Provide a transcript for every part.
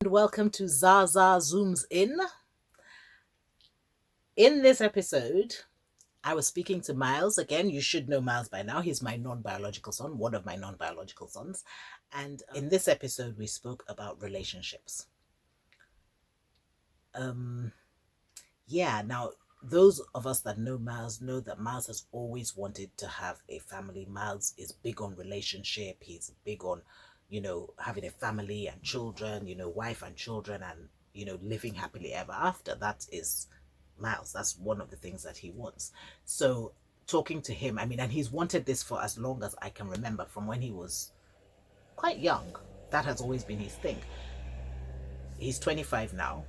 and welcome to Zasaa Zooms In. In this episode, I was speaking to Miles. Again, you should know Miles by now. He's my non-biological son, one of my non-biological sons. And in this episode, we spoke about relationships. Now, those of us that know Miles know that Miles has always wanted to have a family. Miles is big on relationship. He's big on, having a family and children, wife and children and, living happily ever after. That is Miles. That's one of the things that he wants. So talking to him, and he's wanted this for as long as I can remember, from when he was quite young. That has always been his thing. He's 25 now,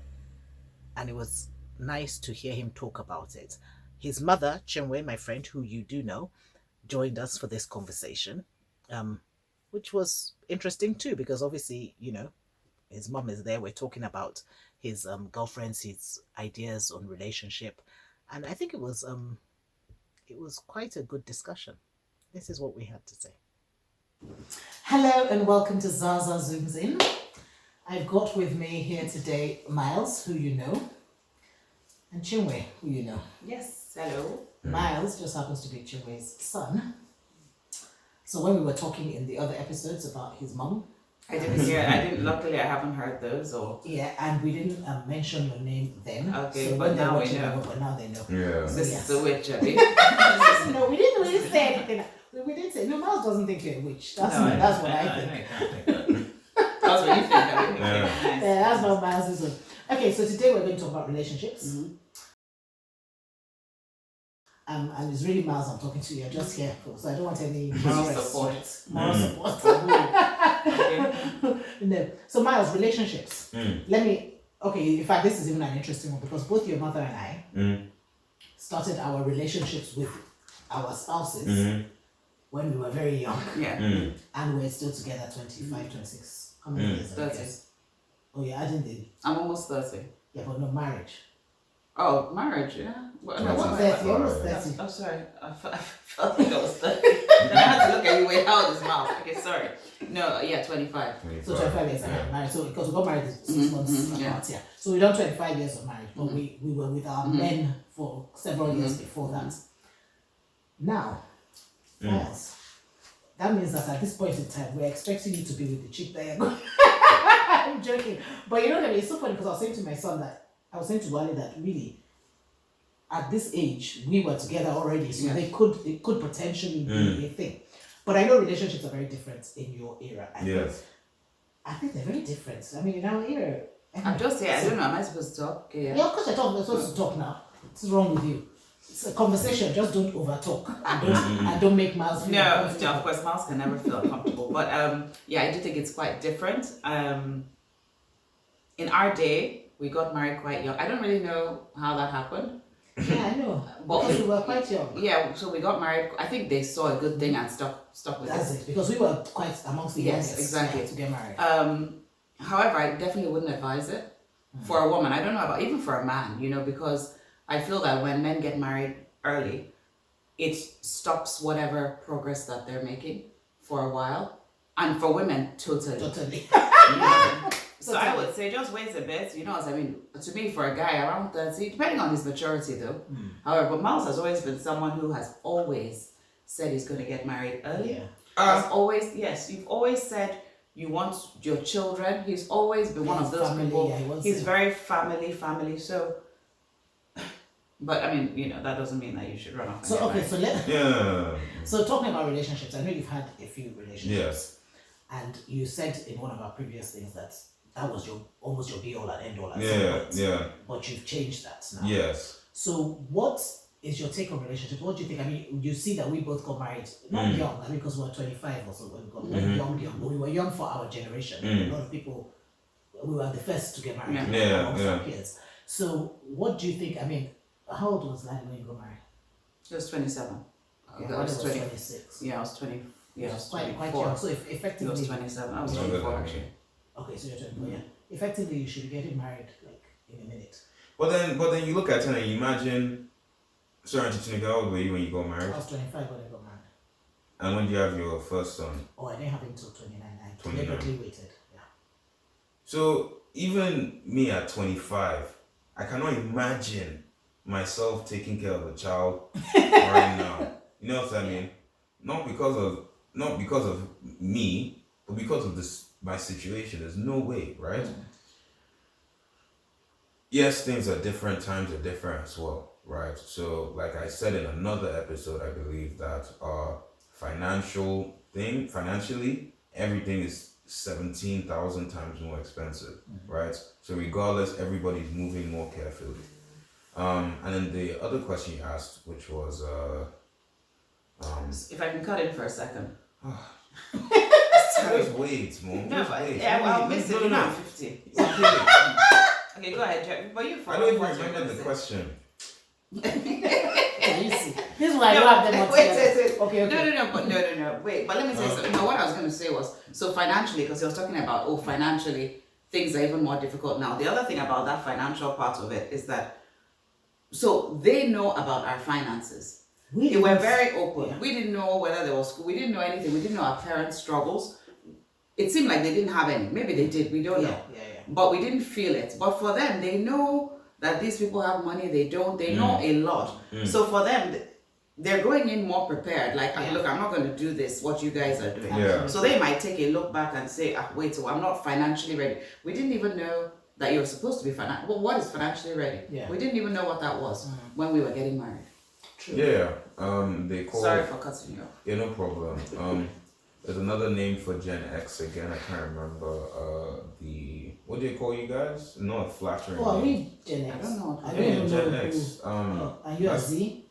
and it was nice to hear him talk about it. His mother, Chinwe, my friend, who you do know, joined us for this conversation, which was interesting too, because obviously, his mom is there. We're talking about his girlfriends, his ideas on relationship, and I think it was quite a good discussion. This is what we had to say. Hello and welcome to Zasaa Zooms In. I've got with me here today Miles, who you know, and Chinwe, who you know. Yes, hello. Miles just happens to be Chinwe's son. So when we were talking in the other episodes about his mum, luckily I haven't heard those Yeah, and we didn't mention your name then. Okay, so but now we know. But now they know. Yeah. So this is a witch, Abby. No, we didn't say anything. We didn't say, no, Miles doesn't think you're a witch. That's what I think. That's what you think, Abby. Yeah. Nice. Yeah, that's what Miles is doing. Okay, so today we're going to talk about relationships. Mm-hmm. And it's really Miles I'm talking to. You're just here, so I don't want any Moral stress. support. Moral support. Okay. No. So Miles, relationships. In fact, this is even an interesting one, because both your mother and I started our relationships with our spouses when we were very young. Yeah. And we're still together 25, 26. How many years? 30. Oh, yeah, I didn't do. I'm almost 30. Yeah, but no marriage. Oh, marriage, yeah. No, what's 30? Almost 30. I'm sorry. I felt like I was 30. Then I had to look at you. Wait, how old is Miles? Okay, sorry. No, yeah, 25. So 25 years married. So because we got married 6 months apart, yeah. So we done 25 years of marriage, but we were with our men for several years before that. Now, Miles, that means that at this point in time, we're expecting you to be with the chick that you're going. I'm joking. But you know what I mean? It's so funny, because I was saying to Wale that really, at this age, we were together already, so it could potentially be a thing. But I know relationships are very different in your era. Yes. I think they're very different. In our era. I'm just here. I don't know. Am I supposed to talk? Okay, Yeah, of course I'm supposed to talk now. What's wrong with you? It's a conversation. Just don't overtalk and don't make Miles feel uncomfortable. No, of course, Miles can never feel uncomfortable. But I do think it's quite different. In our day, we got married quite young. I don't really know how that happened. Yeah, I know. Because we were quite young. Yeah, so we got married. I think they saw a good thing and stuck with That's it. Because we were quite amongst the youngest exactly. to get married. However, I definitely wouldn't advise it for a woman. I don't know about even for a man, because I feel that when men get married early, it stops whatever progress that they're making for a while. And for women, totally. So I would say just wait a bit, to me, for a guy around 30, depending on his maturity though. However, but Miles has always been someone who has always said he's going to get married early. Yeah. You've always said you want your children. He's always been one of those people. Yeah, he's very family. So, but that doesn't mean that you should run off. So talking about relationships, I know you've had a few relationships. Yes. And you said in one of our previous things that was almost your be all and end all. But you've changed that now. Yes. So what is your take on relationships? What do you think? You see that we both got married, not young, because we were 25 or so when we got married, young, but we were young for our generation. A lot of people, we were the first to get married amongst our peers. So what do you think? How old was Lani when you got married? She was 27. Okay, I was 26. Yeah, I was 20. Yeah, I was quite 24. young. So effectively, He was 27. I was 24 actually. Okay, so you're 24. Yeah. Effectively, you should be getting married in a minute. But then you look at it and you imagine. Sorry, how old were you when you got married? I was 25 when I got married. And when did you have your first son? Oh, I didn't have him until 29. I 29. deliberately waited. Yeah. So even me at 25, I cannot imagine myself taking care of a child right now. You know what I mean? Not because of me, but because of this my situation. There's no way, right? Yes, things are different, times are different as well, right? So, like I said in another episode, I believe that financially, everything is 17,000 times more expensive, right? So, regardless, everybody's moving more carefully. And then the other question you asked, which was, If I can cut in for a second. just wait, Mom. No, Just but wait. yeah, well, I'll miss it. No, You know, no. I'm 50. Okay. Okay, go ahead, Jeff. But you I don't even what you're remember gonna the say. question. Yeah, you see. This is why I No, don't have them all wait, together. wait. Okay. No. Wait, but let me say something. No, what I was going to say was, so financially, because he was talking about, financially, things are even more difficult now. The other thing about that financial part of it is that, so they know about our finances. They were very open. Yeah. We didn't know whether there was school. We didn't know anything. We didn't know our parents' struggles. It seemed like they didn't have any. Maybe they did. We don't know. Yeah. But we didn't feel it. But for them, they know that these people have money. They don't. They know a lot. So for them, they're going in more prepared. Like, look, I'm not going to do this, what you guys are doing. Yeah. So they might take a look back and say, wait, so I'm not financially ready. We didn't even know that you're supposed to be financially. Well, what is financially ready? Yeah. We didn't even know what that was when we were getting married. True. Yeah. They call. Sorry for cutting you off. Yeah, no problem. There's another name for Gen X again. I can't remember. What do you call you guys? Not flattering. Oh, are name. we Gen X? I don't know. I Yeah, don't even Gen know X. who. Are you a that's- Z?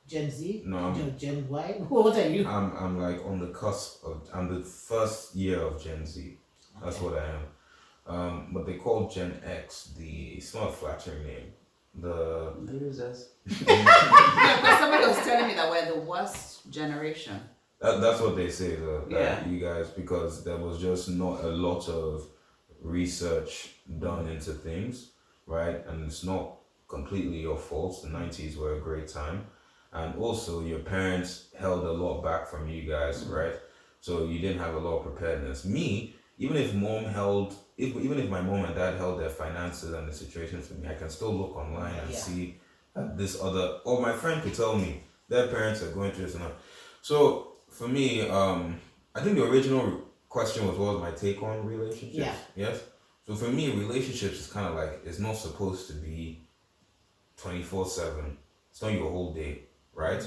Gen Z? No, Gen Y? What are you? I'm like on the cusp of. I'm the first year of Gen Z. That's what I am. But they call Gen X it's not a flattering name. The Losers. Yeah, because somebody was telling me that we're the worst generation. that's what they say. Yeah. You guys, because there was just not a lot of research done into things, right? And it's not completely your fault. The 90s were a great time. And also your parents held a lot back from you guys, right? So you didn't have a lot of preparedness. Me, even if my mom and dad held their finances and the situations for me, I can still look online and see this other, or my friend could tell me their parents are going through this and that. So for me, I think the original question was, what was my take on relationships? Yeah. Yes. So for me, relationships is kind of like, it's not supposed to be 24/7. It's not your whole day, right?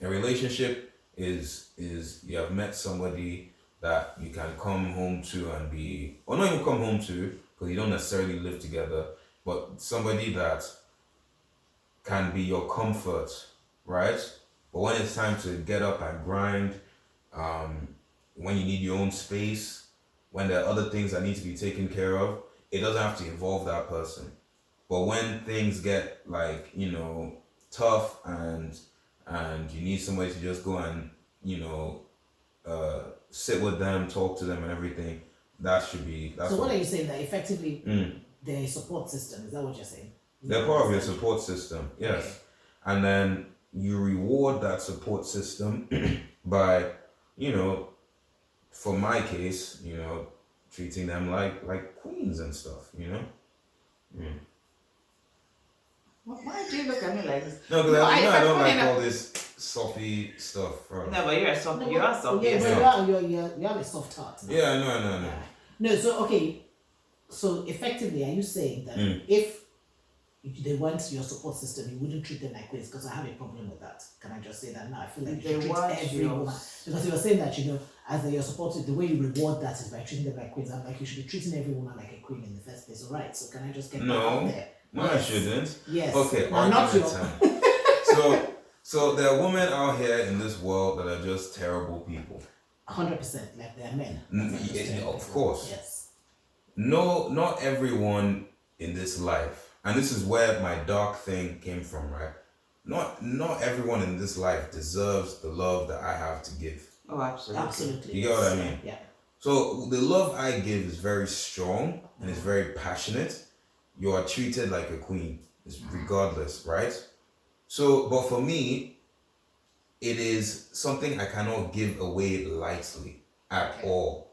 A relationship is you have met somebody that you can come home to and be, or not even come home to, because you don't necessarily live together, but somebody that can be your comfort, right? But when it's time to get up and grind, when you need your own space, when there are other things that need to be taken care of, it doesn't have to involve that person. But when things get like, tough and you need somebody to just go and, sit with them, talk to them and everything, that's So what are you saying? That effectively they're a support system? Is that what you're saying? They're part of your support system, yes. Okay. And then you reward that support system by, for my case, treating them like queens and stuff, Why do you look at me like this? No, because I don't like funny all this soppy stuff. Bro. No, but you're a soft. You are soft. Yeah, Yes. you have a soft heart. Now. Yeah, no. No, so okay. So effectively, are you saying that if they weren't your support system, you wouldn't treat them like queens? Because I have a problem with that. Can I just say that now? I feel like you should treat every woman. Because you were saying that, as they're your support, the way you reward that is by treating them like queens. I'm like, you should be treating every woman like a queen in the first place. All right. So can I just get that out there? No, I shouldn't. Yes. Okay, now, not your. time. So there are women out here in this world that are just terrible people. 100%, like they are men. Of course. Yes. No, not everyone in this life, and this is where my dark thing came from, right? Not everyone in this life deserves the love that I have to give. Oh, absolutely. Absolutely. You get what I mean? Yeah. So the love I give is very strong and it's very passionate. You are treated like a queen, regardless, right? So, but for me, it is something I cannot give away lightly at all.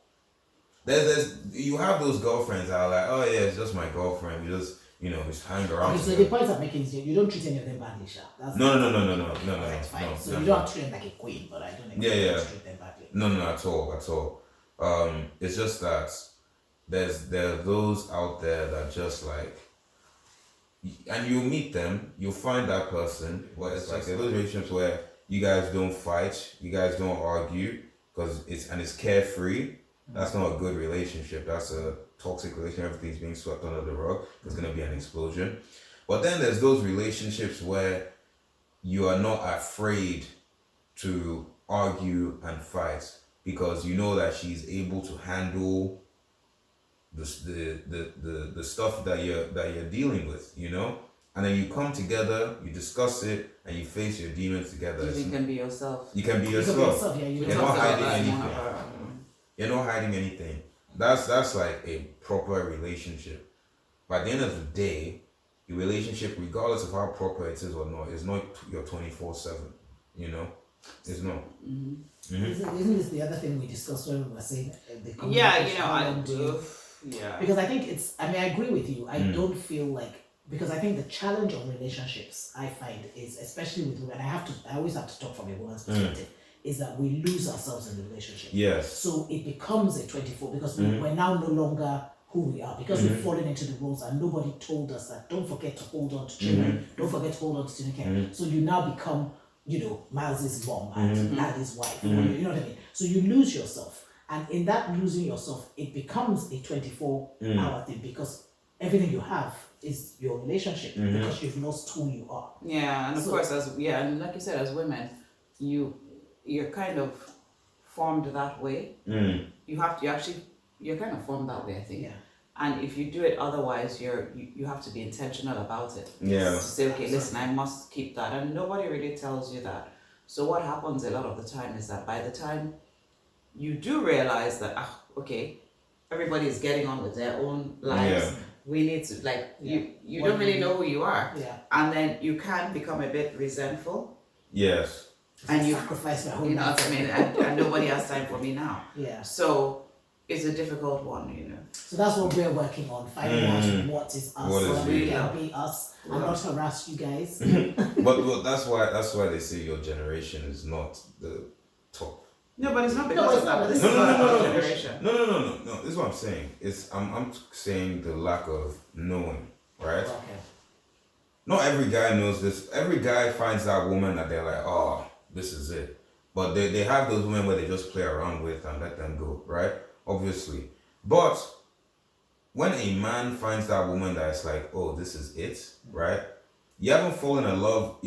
there's you have those girlfriends that are like, oh yeah, it's just my girlfriend. We just just hang around. Okay, so the together. point I'm making is you don't treat any of them badly, Sha. That's No, That's fine. no, So no, you don't have to treat them like a queen, but I don't expect you to treat them badly. no, at all. It's just that there are those out there that just like, and you meet them, you'll find that person. Well, it's like there are those relationships where you guys don't fight, you guys don't argue, because it's carefree. That's not a good relationship. That's a toxic relationship. Everything's being swept under the rug. There's gonna be an explosion. But then there's those relationships where you are not afraid to argue and fight because you know that she's able to handle the stuff that you're dealing with, and then you come together, you discuss it, and you face your demons together. You can be yourself. You can be You can be yourself. yourself, yeah, You're not hiding anything. You're not hiding anything. That's like a proper relationship. By the end of the day, your relationship, regardless of how proper it is or not, is not your 24/7. It's not. Isn't this the other thing we discussed when we were saying the Yeah, communication? I do. Yeah. Because I think I agree with you. I don't feel like, because I think the challenge of relationships I find is, especially with women, I always have to talk from a woman's perspective, is that we lose ourselves in the relationship. Yes. So it becomes a 24 because we're now no longer who we are, because we've fallen into the roles and nobody told us that don't forget to hold on to children, don't forget to hold on to Tineke. So you now become, Miles's mom and Nadi's wife. You know what I mean? So you lose yourself. And in that losing yourself, it becomes a 24-hour thing because everything you have is your relationship because you've lost who you are. Yeah, and of course, and like you said, as women, you're kind of formed that way. You're kind of formed that way, I think. Yeah. And if you do it otherwise, you have to be intentional about it. Yeah. To say, okay, listen, I must keep that, and nobody really tells you that. So what happens a lot of the time is that by the time you do realize that, okay, everybody is getting on with their own lives. Yeah. We need to, you don't really know who you are. Yeah. And then you can become a bit resentful. Yes. And you sacrifice my whole you know life. what I mean? And nobody has time for me now. Yeah. So it's a difficult one, So that's what we're working on, finding out what is us, What is so we we? can be us and not harass you guys. But that's why they say your generation is not the top. No, but it's not No, because it's of that. not. This No, is no, not no, our no, no. generation. No. This is what I'm saying. I'm saying the lack of knowing, right? Okay. Not every guy knows this. Every guy finds that woman that they're like, oh, this is it. But they have those women where they just play around with and let them go, right? Obviously. But when a man finds that woman that's like, oh, this is it, right? You haven't fallen in love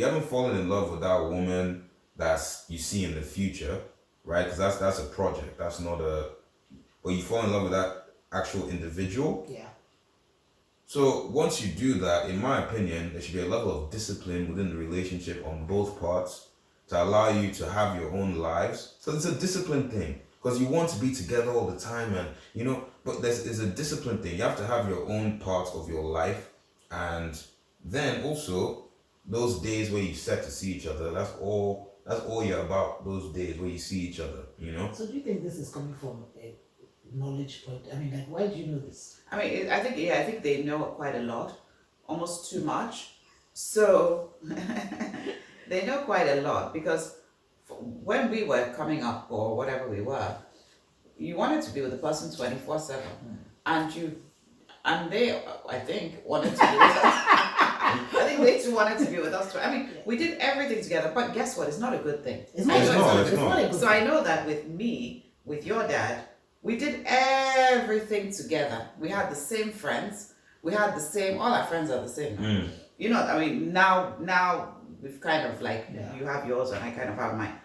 with that woman that's you see in the future, right? Because that's a project. That's not but you fall in love with that actual individual. Yeah. So once you do that, in my opinion, there should be a level of discipline within the relationship on both parts to allow you to have your own lives. So it's a discipline thing because you want to be together all the time, and but there's a discipline thing. You have to have your own part of your life, and then also those days where you set to see each other. That's all you're about. Those days where you see each other. So do you think this is coming from a knowledge point? I mean, why do you know this? I mean, I think they know quite a lot, almost too much. So they know quite a lot because when we were coming up or whatever we were, you wanted to be with the person 24/7, and they, I think, wanted to be with us. I think they too wanted to be with us too. I mean, we did everything together, but guess what? It's not a good thing. It's not a good So I know that with me, with your dad, we did everything together. We had the same friends. We had the same. All our friends are the same. I mean, now we've kind of you have yours and I kind of have mine.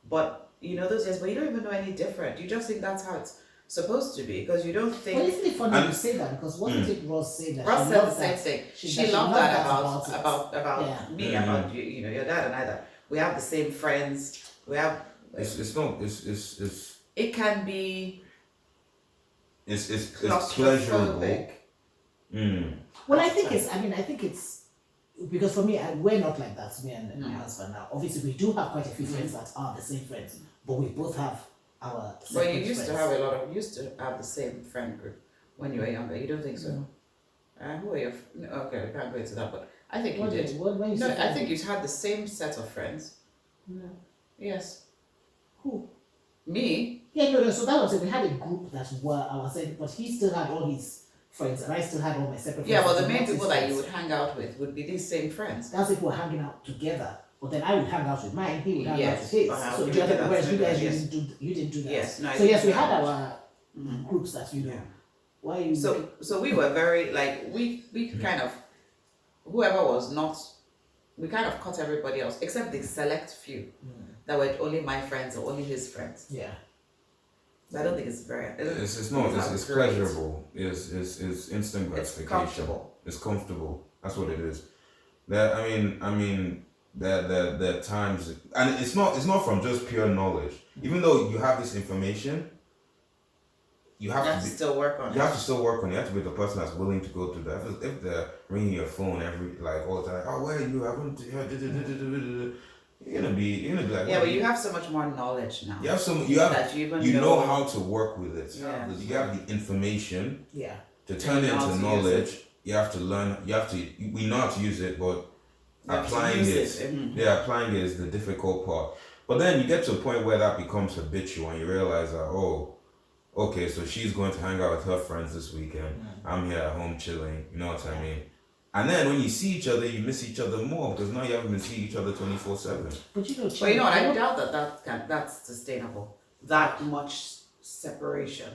But those days, but you don't even know any different. You just think that's how it's supposed to be because you don't think. Well, isn't it funny you say that because wasn't it Ross saying that? Ross she said the loved same that- thing. She She loved loved that that about Yeah. me, about you, your dad and I. That we have the same friends. We have. It can be. It's pleasurable. claustrophobic. Well, I think it's because for me, we're not like that. Me and my husband now. Obviously, we do have quite a few friends that are the same friends, but we both have our But you separate used to friends. have you used to have the same friend group when you were younger. You don't think so? Who are your? No, okay, we can't go into that. But I think you did. When you No, say I think you had the same set of friends. No. Yes. Who? Me? Yeah, no, so that was it. We had a group that were our same, but he still had all his friends, and I still had all my separate Yeah, friends. well, the and main not his people that you friends. would hang out with would be these same friends. That's if we're hanging out together. But then I would hang out with mine, he would hang out Yes, with his. I'll So give the you other, that. whereas you guys Yes. you didn't do that. Yes, no, I so yes, we didn't had do our groups that you know. Yeah. Why you So we were very like we kind of whoever was not we kind of cut everybody else except the select few that were only my friends or only his friends. yeah. So I don't think it's very. It's not. It's great. pleasurable. It's instant It's gratification. comfortable. It's comfortable. That's what it is. That I mean that times, and it's not from just pure knowledge. Even though you have this information, you have to still work on it. You have to still work on it. You have to be the person that's willing to go through that. If they're ringing your phone all the time, oh, where are you? I want to. You're gonna be like, Yeah, but you have so much more knowledge now. That you know how to work with it. Yeah. You have the information Yeah. to turn it know how into to knowledge. use it. You have to learn. We know how to use it, but You have to applying use it, Mhm. yeah, applying it is the difficult part. But then you get to a point where that becomes habitual, and you realize that, oh, okay, so she's going to hang out with her friends this weekend. I'm here at home chilling. You know what I mean? And then when you see each other, you miss each other more because now you haven't been seeing each other 24/7. But you know, But you know what? I doubt that's sustainable. That much separation.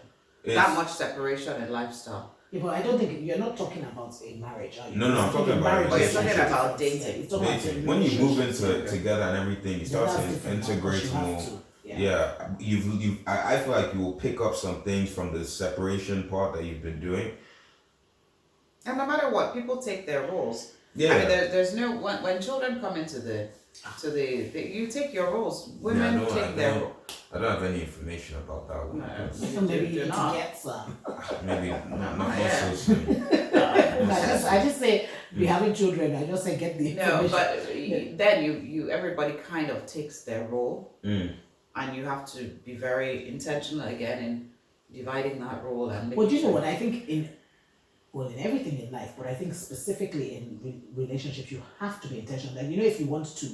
That much separation in lifestyle. Yeah, but I don't think you're not talking about a marriage, are you? No, I'm talking about marriage. But you're talking relationship. about dating. Yeah, it's talking about Dating. a When you move relationship. into together and everything, you start Then to that's different, because integrate you have more. to. Yeah, I feel like you will pick up some things from the separation part that you've been doing. And no matter what, people take their roles. Yeah. I mean, there's no when children come into the you take your roles. Women take their role. I don't have any information about that one. No. Maybe Do you need not. to get some. Maybe not Yeah. so soon. I just say we having children. I just say get the No, information. but then you everybody kind of takes their role, and you have to be very intentional again in dividing that role and. Well, do you know sure- what I think in everything in life, but I think specifically in relationships, you have to be intentional. Like, you know, if you want to,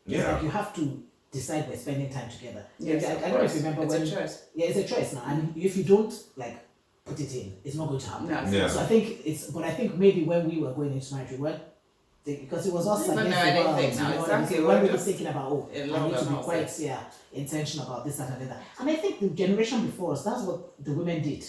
Yeah. like you have to decide we're spending time together. Yes, I of don't know if course. you remember It's when. a choice. Yeah, it's a choice now, and if you don't like put it in, it's not going to happen. No, it's Yeah. not. So I think but I think maybe when we were going into marriage, we weren't because it was us Didn't against know the world. anything now, You know what I mean? exactly. So We when were we were just thinking about in I love need to and be all quite that. intentional about this and that. And I think the generation before us, that's what the women did.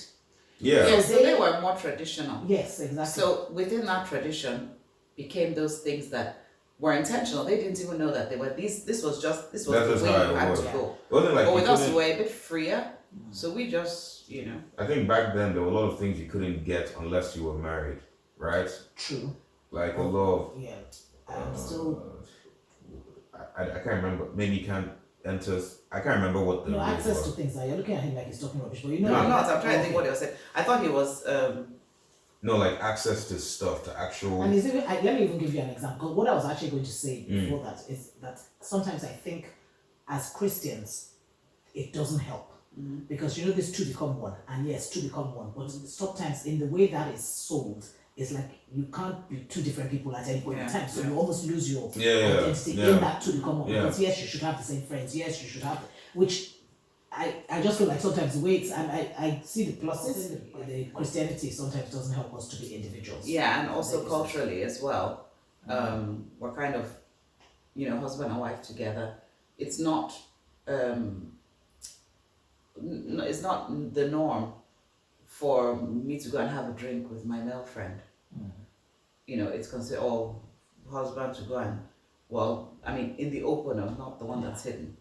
Yeah. Yeah, so they were more traditional. Yes, exactly. So within that tradition became those things that were intentional. They didn't even know that they were these. This was That's the just way how you it had was. to go. It wasn't like But you with us, couldn't- we were a bit freer. So we just, I think back then there were a lot of things you couldn't get unless you were married, right? True. Like a lot of Yeah. I'm still I can't remember. Maybe you can't enter. I can't remember what the rules access to were. things. Like, you're looking at him like he's talking rubbish, but you know. No, I'm like- not. I'm trying to think okay. what he was saying. I thought he was. No, like access to stuff, to actual. And it's even, let me even give you an example. What I was actually going to say Mm. before that is that sometimes I think as Christians, it doesn't help. Because you know, these two become one. And yes, two become one. But sometimes in the way that is sold, it's like you can't be two different people at any point in Yeah, time. So yeah. you almost lose your Yeah, identity yeah. in that two become one. Yeah. Because yes, you should have the same friends. Yes, you should have, which I just feel like sometimes the way it's, and I see the pluses, the Christianity sometimes doesn't help us to be individuals. Yeah, and also Like, culturally as well. We're kind of, husband and wife together. It's not. It's not the norm for me to go and have a drink with my male friend. It's considered husband to go and, in the open, not the one that's hidden.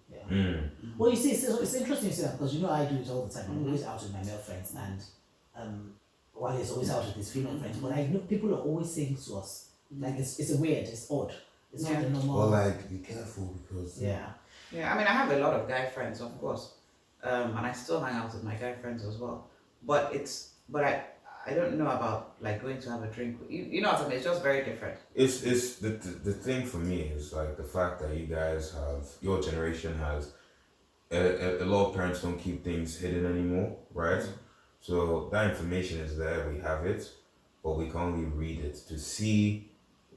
Well, you see, it's interesting you say that because I do it all the time. I'm always out with my male friends, and while he's always out with his female friends, but I know people are always saying to us like it's a weird, it's odd, it's not the normal. Or like, be careful because. Yeah. Yeah, I have a lot of guy friends, of course, and I still hang out with my guy friends as well. But I don't know about like going to have a drink. You know what I mean? It's just very different. It's the thing for me is like the fact that you guys have, your generation has a lot of parents don't keep things hidden anymore, right? So that information is there, we have it, but we can only read it. To see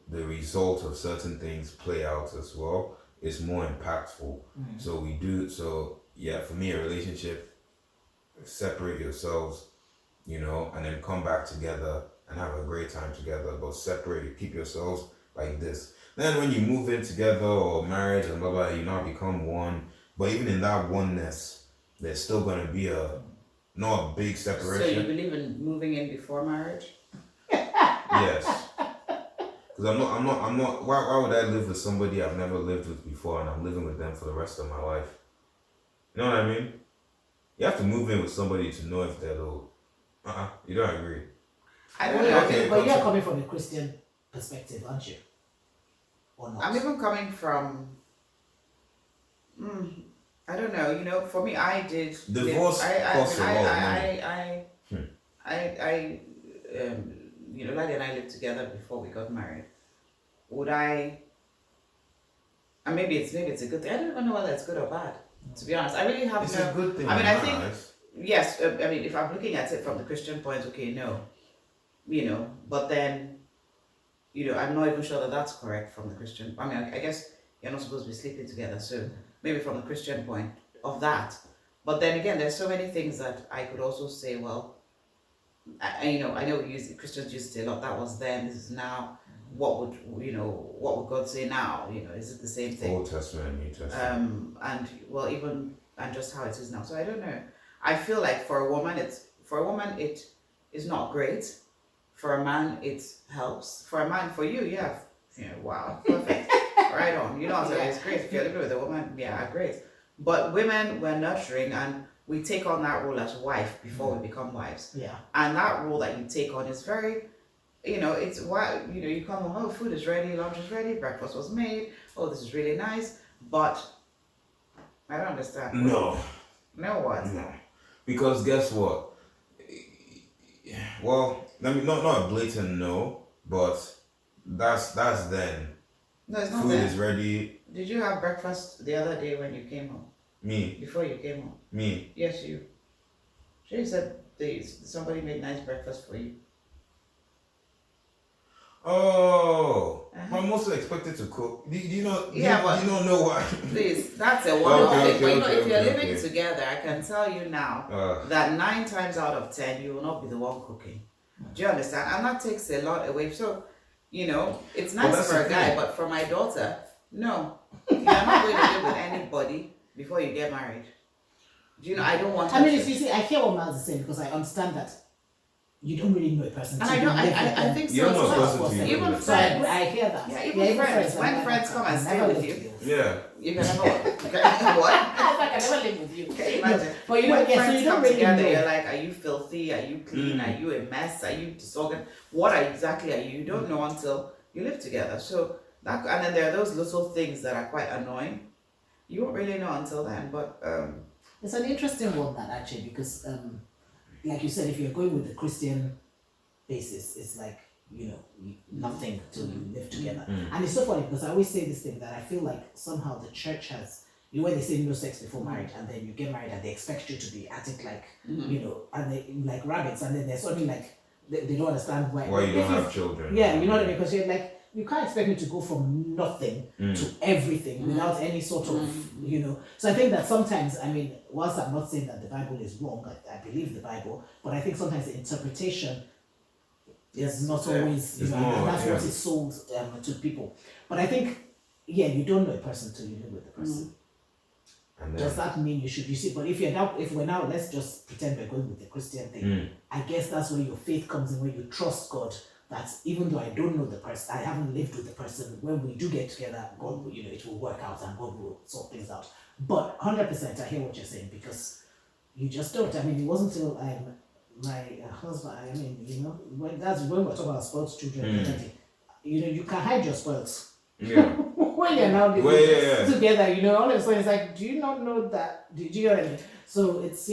the result of certain things play out as well is more impactful. So we do, so yeah, for me, a relationship, separate yourselves, and then come back together and have a great time together, but separate, keep yourselves like this. Then when you move in together or marriage and blah blah, you now become one. But even in that oneness, there's still gonna be not a big So you separation. believe in moving in before marriage? Yes. Because I'm not. Why would I live with somebody I've never lived with before, and I'm living with them for the rest of my life? You know what I mean? You have to move in with somebody to know if they're low. You don't agree? I don't know. Okay. But you're coming from a Christian perspective, aren't you? Or not? I'm even coming from. I don't know. For me, I did. Divorce costs a lot of money. Lady and I lived together before we got married. Would I? And maybe it's a good thing. I don't even know whether it's good or bad. To be honest, I really have It's no. a good thing. I mean, I in my think eyes. yes. I mean, if I'm looking at it from the Christian point, okay, no. But then, I'm not even sure that that's correct from the Christian. I mean, I guess you're not supposed to be sleeping together, so maybe from the Christian point of that. But then again, there's so many things that I could also say. Well, I know Christians use it a lot. That was then. This is now. What would God say now? Is it the same thing? Old Testament and New Testament. And just how it is now. So I don't know. I feel like for a woman it is not great. For a man it helps. For a man, for you, yeah, wow, perfect, right on. It's great if you're living with a woman. Yeah, great. But women, we're nurturing and we take on that role as wife before we become wives. Yeah. And that role that you take on is very. It's why you come home. Oh, food is ready, lunch is ready, breakfast was made. Oh, this is really nice, but I don't understand. No. No what? No. Because guess what? Well, I mean, not a blatant no, but that's then. No, it's not Food that. is ready. Did you have breakfast the other day when you came home? Me. Before you came home? Me. Yes, you. She said somebody made nice breakfast for you. Oh, I'm also expected to cook. Do you not? Do you not know why? Please, that's a wonderful Okay, thing. But if you're okay, living okay. together, I can tell you now that 9 times out of 10 you will not be the one cooking. Do you understand? And that takes a lot away. So, it's nice that's for the a guy, thing. but for my daughter, no. You're not going to live with anybody before you get married. Do you know? I don't want her I mean, to. you see, I hear what Miles is saying because I understand that you don't really know a person. And till I you don't. live with I them. think You so. don't know a as person well. till you Even live with So them. friends. I hear that. Yeah, even friends. When I'm friends come and I've stay never with lived you. Yeah. You can never what? I can never live with you. Can you imagine? But you know, When yeah, so friends you don't come really together, know. you're like, are you filthy? Are you clean? Are you a mess? Are you disorganized? What exactly are you? You don't know until you live together. So that, and then there are those little things that are quite annoying. You won't really know until then. But It's an interesting one that actually because like you said, if you're going with the Christian basis, it's like nothing till you live together. And it's so funny because I always say this thing that I feel like somehow the church has when they say no sex before marriage and then you get married and they expect you to be at it like and they like rabbits and then they're suddenly like they don't understand why Why you don't If have children? yeah, you know what I mean? Because you're like you can't expect me to go from nothing to everything without any sort of So I think that sometimes, I mean, whilst I'm not saying that the Bible is wrong, I believe the Bible, but I think sometimes the interpretation is not always, It's and more, that's what yeah. is sold to people. But I think, you don't know a person till you live with the person. And then, Does that mean you should? You see, but if we're now, let's just pretend we're going with the Christian thing. I guess that's where your faith comes in, where you trust God. That even though I don't know the person, I haven't lived with the person. When we do get together, God, will, it will work out and God will sort things out. But 100%, I hear what you're saying because you just don't. I mean, it wasn't until my husband. I mean, when we're talking about spoiled children, you can hide your spoils. yeah. When you're now living together, all of a sudden it's like, do you not know that? Do you know what I mean? So it's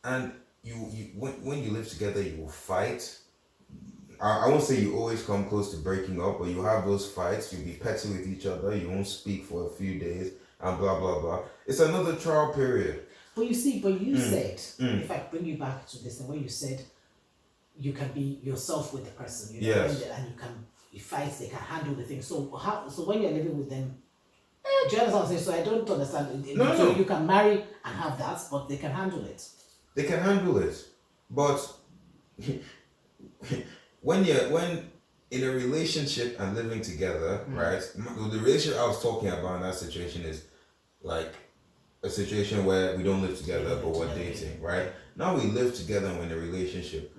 And you when you live together, you will fight. I won't say you always come close to breaking up, but you have those fights. You'll be petty with each other. You won't speak for a few days, and blah blah blah. It's another trial period. But you see, you said, if I bring you back to this, the way you said you can be yourself with the person, you know, Yes. and you fight, they can handle the thing. So so when you're living with them, do you understand what I'm saying? So I don't understand. No, So no. you can marry and have that, but they can handle it. They can handle it, but when in a relationship and living together, right? The relationship I was talking about in that situation is like a situation where we don't live together, but we're dating, right? Now we live together and we're in a relationship.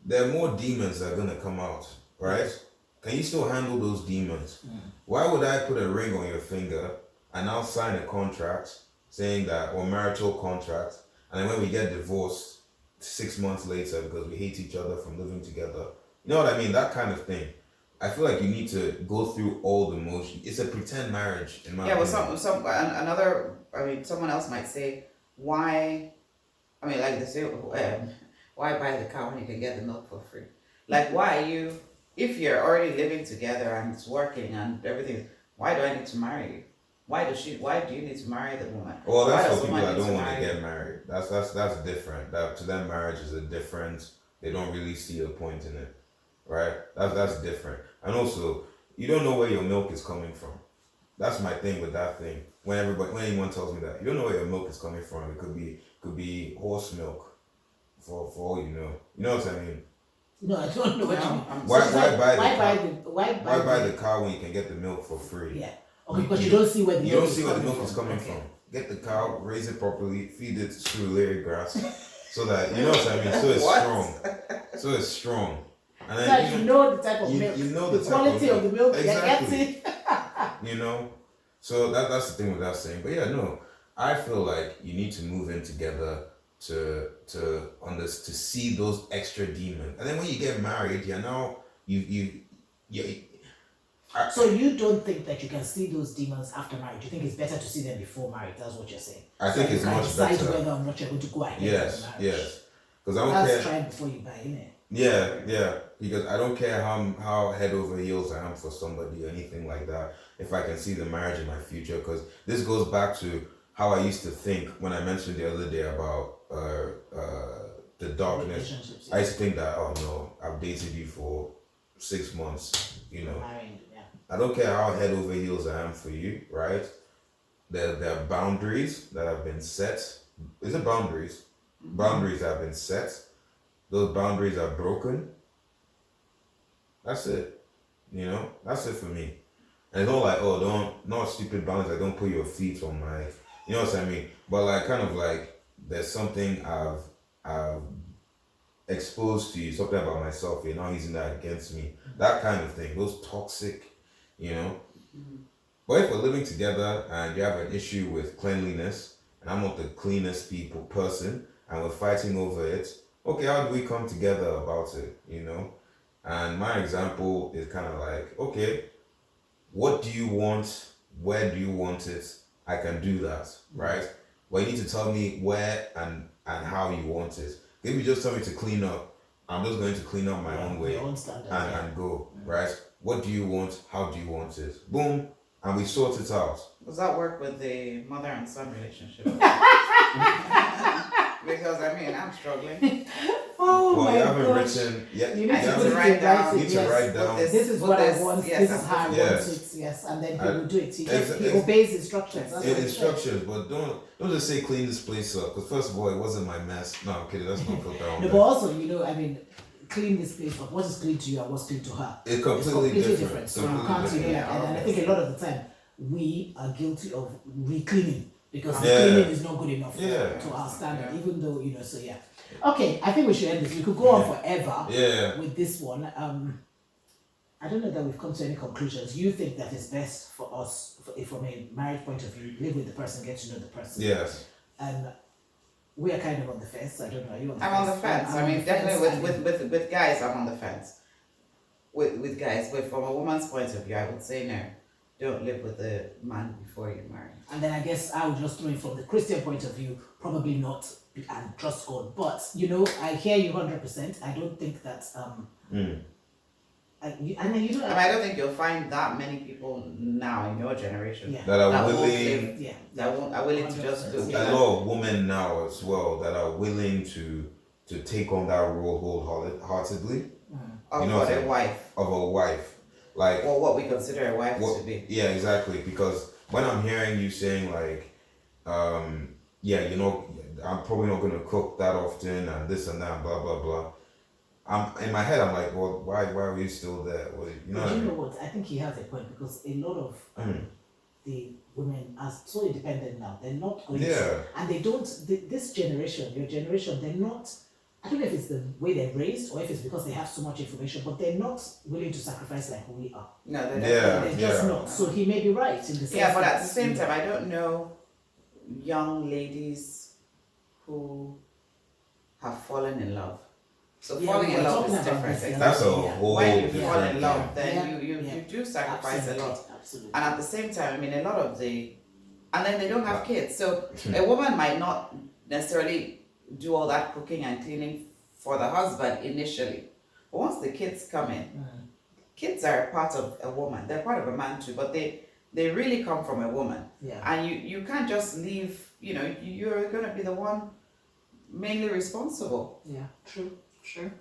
There are more demons that are gonna come out, right? Can you still handle those demons? Why would I put a ring on your finger and I'll sign a contract saying that, or marital contract, and then when we get divorced 6 months later because we hate each other from living together, you know what I mean? That kind of thing. I feel like you need to go through all the motions. It's a pretend marriage in my opinion. Someone else might say, why? I mean, like they say, why buy the cow when you can get the milk for free? Like, why if you're already living together and it's working and everything, why do I need to marry you? Why do you need to marry the woman? Well, Why that's does for people someone that need don't to want to marry get you? married. That's different. That to them, marriage is a different. They don't really see a point in it, right? That's different. And also, you don't know where your milk is coming from. That's my thing with that thing. When anyone tells me that, you don't know where your milk is coming from. It could be horse milk, for all you know. You know what I mean? No, I don't know what you mean. Why Why buy the cow when you can get the milk for free? Yeah. Okay, because you don't see where the You milk don't is see where the coming milk is coming Okay. from. Get the cow, raise it properly, feed it screwlery grass, so that you know what I mean. So it's What? strong. So it's strong. And So then that you know the type of milk, you know the the type quality of the milk, Exactly. you get it. You know. So that's the thing with that saying. But yeah, no, I feel like you need to move in together to see those extra demons. And then when you get married, you know you So you don't think that you can see those demons after marriage? You think it's better to see them before marriage? That's what you're saying. I think so it's you can much decide better. whether or not you're going to go ahead Yes, with marriage. yes. Because I don't That's care. trying before you buy, innit? Yeah. Because I don't care how head over heels I am for somebody or anything like that. If I can see the marriage in my future, because this goes back to how I used to think when I mentioned the other day about the darkness. Relationships, I used to think that, oh no, I've dated you for 6 months, you know. Married, yeah. I don't care how head over heels I am for you, right? There are boundaries that have been set. Is it boundaries? Boundaries have been set. Those boundaries are broken. That's it. You know, that's it for me. And it's not like, oh, not stupid boundaries. Like, don't put your feet on my, you know what I mean? But like, kind of like, there's something I've exposed to you, something about myself. You're not using that against me. That kind of thing. Those toxic, you know. But if we're living together and you have an issue with cleanliness, and I'm not the cleanest person, and we're fighting over it, okay, how do we come together about it, you know? And my example is kind of like, okay, what do you want? Where do you want it? I can do that, right? But you need to tell me where and how you want it. If you just tell me to clean up, I'm just going to clean up my own way Your own standards, and go, right? What do you want? How do you want it? Boom, and we sort it out. Does that work with the mother and son relationship? Because I'm struggling. Oh Well, my you haven't gosh. written yet. You need I to need put to it write in down. writing, You need to yes. write down. This is Put what this, I want. yes, This is how I yes. want it. Yes, and then he And will do it. He it's- obeys instructions. That's what it says. Instructions, but don't just say clean this place up. Because first of all, it wasn't my mess. No, I'm kidding. Let's not put that on No, there. but also, clean this place up. What is clean to you and what's clean to her? It's completely different. So you Completely can't, different. and I think a lot of the time we are guilty of re-cleaning because Yeah. cleaning is not good enough Yeah. to our standard, Yeah. even though, so yeah. Okay, I think we should end this. We could go on forever Yeah. with this one. I don't know that we've come to any conclusions. You think that it's best for us, from a marriage point of view, live with the person, get to know the person. Yes. And we are kind of on the fence. I don't know. Are you on the I'm fence? on the fence. I'm on the Definitely fence. with guys, I'm on the fence. With guys, but from a woman's point of view, I would say no. Don't live with the man before you marry. And then I guess I would just throw it from the Christian point of view, probably not, and trust God. But I hear you 100%. I don't think that And then you don't. I don't think you'll find that many people now in your generation Yeah. that are that won't willing. live- Yeah. that won't, are willing to just do. A lot of women now as well that are willing to take on that role wholeheartedly Of you know what what I'm a saying? wife, of a wife, like or what we consider a wife what, to be. yeah, exactly. Because when I'm hearing you saying like, yeah, you know, I'm probably not gonna cook that often and this and that, blah blah blah. I'm in my head. I'm like, well, why are we still there? Well, you know But what I you know mean? what? I think he has a point because a lot of the women are so independent now. They're not going Yeah. to, and they don't. This generation, your generation, they're not. I don't know if it's the way they're raised or if it's because they have so much information, but they're not willing to sacrifice like we are. No, they're Yeah. definitely They're just yeah. not. So he may be right in the sense. Yeah, but that, at the same you know, time, I don't know young ladies who have fallen in love. So Yeah, falling we in were love talking is about different. this the That's other a day, yeah. whole When you different fall in love, thing. then Yeah, you yeah. do sacrifice a lot. Absolutely. And at the same time, I mean, a lot of and then they don't have kids. So a woman might not necessarily do all that cooking and cleaning for the husband initially. But once the kids come in, kids are a part of a woman. They're part of a man too, but they really come from a woman. Yeah. And you can't just leave, you're going to be the one mainly responsible. Yeah. True. Sure.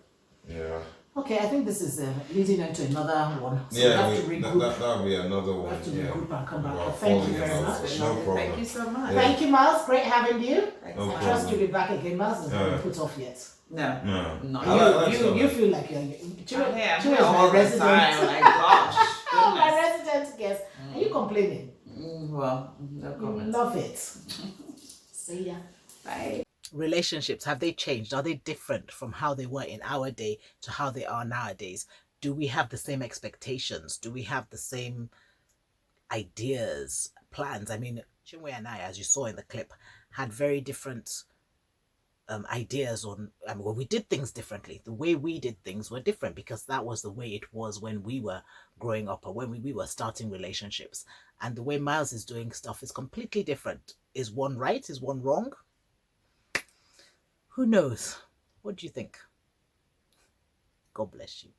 Yeah. Okay, I think this is leading into another one. So we Yeah, have to regroup. that'll be another We one. have to Yeah. regroup and come back. Well, But thank you falling in very love. much. No problem. Thank you so much. Yeah. Thank you, Miles. Great having you. Thanks No so I much. trust you'll be back again. Miles is not Yeah. put off yet. No. No. No. I like You something. feel like you're. I'm Chinwe here is my all the resident. time. Like, gosh. Oh, my Goodness. resident guest. Are you complaining? Well, no You comment. love it. See ya. Bye. Relationships, have they changed? Are they different from how they were in our day to how they are nowadays? Do we have the same expectations? Do we have the same ideas, plans? I mean, Chinwe and I, as you saw in the clip, had very different ideas on. I mean, well, we did things differently. The way we did things were different because that was the way it was when we were growing up or when we were starting relationships. And the way Miles is doing stuff is completely different. Is one right? Is one wrong? Who knows? What do you think? God bless you.